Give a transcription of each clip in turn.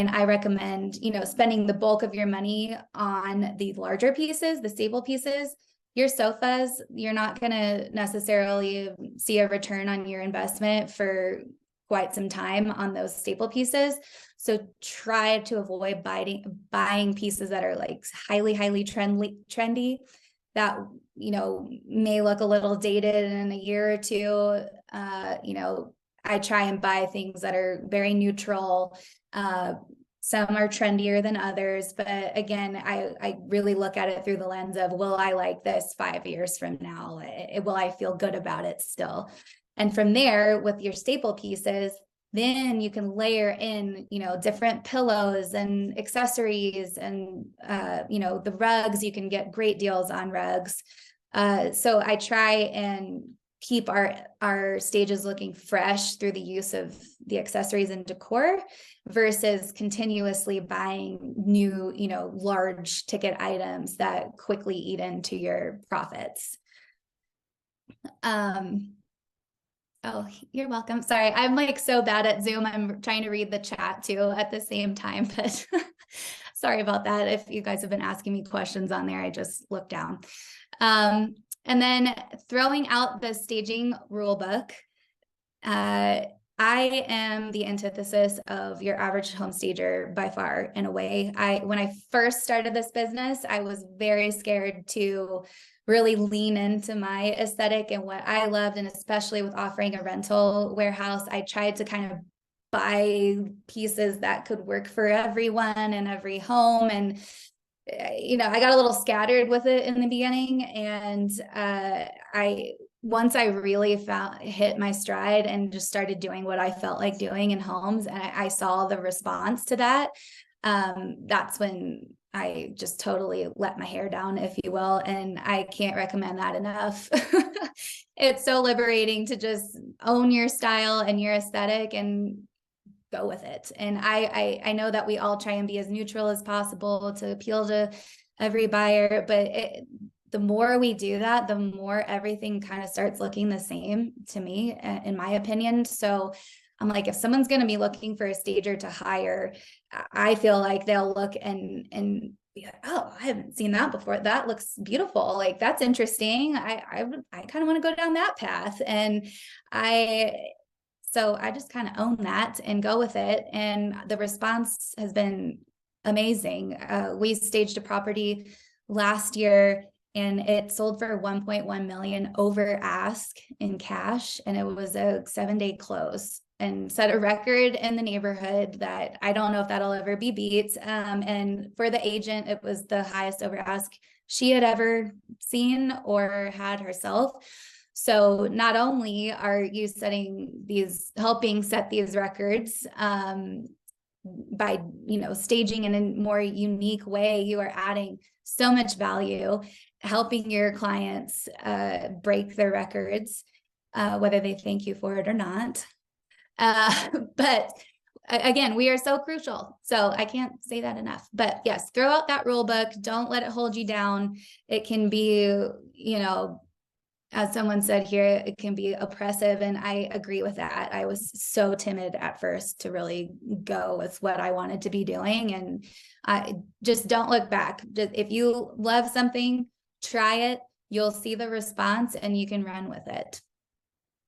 I recommend, spending the bulk of your money on the larger pieces, the staple pieces. Your sofas, you're not going to necessarily see a return on your investment for quite some time on those staple pieces. So try to avoid buying pieces that are like highly trendy that, may look a little dated in a year or two. I try and buy things that are very neutral. Some are trendier than others, but again, I really look at it through the lens of, will I like this 5 years from now? Will I feel good about it still? And from there, with your staple pieces, then you can layer in, different pillows and accessories and, the rugs. You can get great deals on rugs. So I try and keep our stages looking fresh through the use of the accessories and decor versus continuously buying new, large ticket items that quickly eat into your profits. Oh, you're welcome. Sorry, I'm like so bad at Zoom. I'm trying to read the chat too at the same time, but sorry about that. If you guys have been asking me questions on there, I just looked down. And then throwing out the staging rule book. I am the antithesis of your average home stager by far, in a way. When I first started this business, I was very scared to really lean into my aesthetic and what I loved. And especially with offering a rental warehouse, I tried to kind of buy pieces that could work for everyone and every home. And I got a little scattered with it in the beginning. And once I really hit my stride and just started doing what I felt like doing in homes, and I saw the response to that, that's when I just totally let my hair down, if you will. And I can't recommend that enough. It's so liberating to just own your style and your aesthetic and go with it. And I know that we all try and be as neutral as possible to appeal to every buyer, but the more we do that, the more everything kind of starts looking the same to me, in my opinion. So I'm like, if someone's going to be looking for a stager to hire, I feel like they'll look and be like, oh, I haven't seen that before. That looks beautiful. Like, that's interesting. I kind of want to go down that path. So I just kind of own that and go with it. And the response has been amazing. We staged a property last year and it sold for 1.1 million over ask in cash. And it was a 7-day close and set a record in the neighborhood that I don't know if that'll ever be beat. And for the agent, it was the highest over ask she had ever seen or had herself. So not only are you helping set these records by, staging in a more unique way, you are adding so much value, helping your clients break their records, whether they thank you for it or not. But again, we are so crucial. So I can't say that enough. But yes, throw out that rule book. Don't let it hold you down. It can be, as someone said here, it can be oppressive. And I agree with that. I was so timid at first to really go with what I wanted to be doing. And I just don't look back. If you love something, try it. You'll see the response and you can run with it.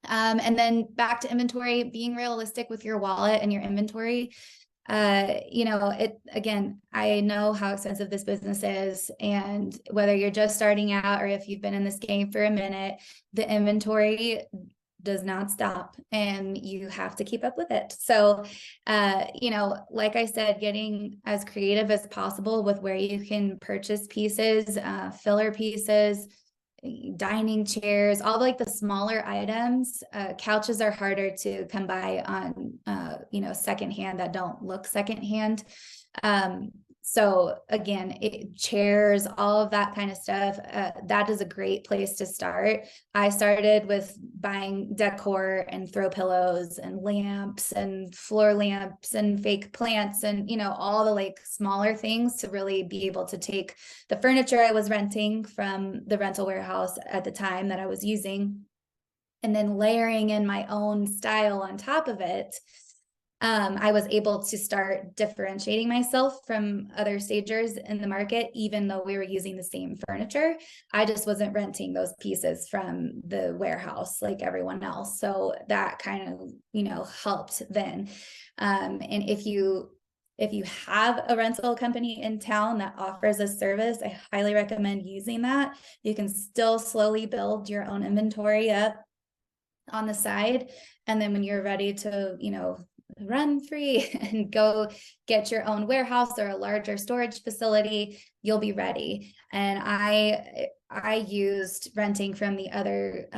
And then back to inventory, being realistic with your wallet and your inventory. Again, I know how expensive this business is, and whether you're just starting out or if you've been in this game for a minute, the inventory does not stop and you have to keep up with it. So, like I said, getting as creative as possible with where you can purchase pieces, filler pieces, dining chairs, all like the smaller items. Couches are harder to come by on, secondhand that don't look secondhand. So again, chairs, all of that kind of stuff, that is a great place to start. I started with buying decor and throw pillows and lamps and floor lamps and fake plants and, all the like smaller things to really be able to take the furniture I was renting from the rental warehouse at the time that I was using, and then layering in my own style on top of it. I was able to start differentiating myself from other stagers in the market, even though we were using the same furniture. I just wasn't renting those pieces from the warehouse like everyone else. So that kind of, helped then. And if you have a rental company in town that offers a service, I highly recommend using that. You can still slowly build your own inventory up on the side. And then when you're ready to, run free and go get your own warehouse or a larger storage facility, you'll be ready. And I used renting from the other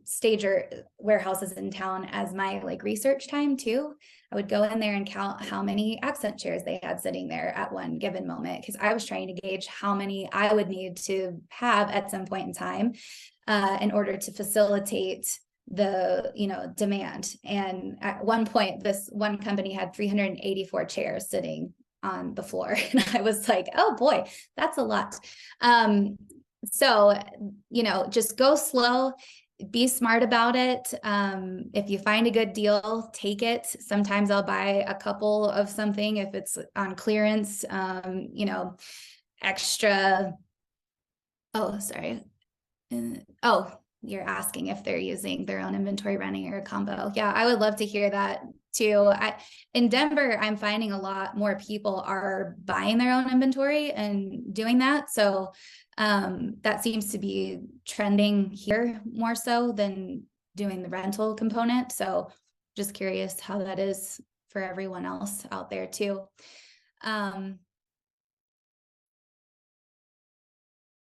stager warehouses in town as my like research time too. I would go in there and count how many accent chairs they had sitting there at one given moment, because I was trying to gauge how many I would need to have at some point in time in order to facilitate the demand. And at one point, this one company had 384 chairs sitting on the floor, and I was like, oh boy, that's a lot. So just go slow, be smart about it. If you find a good deal, take it. Sometimes I'll buy a couple of something if it's on clearance, extra. Oh, sorry. Oh, you're asking if they're using their own inventory renting or a combo. Yeah, I would love to hear that too. In Denver, I'm finding a lot more people are buying their own inventory and doing that. So that seems to be trending here more so than doing the rental component. So just curious how that is for everyone else out there too.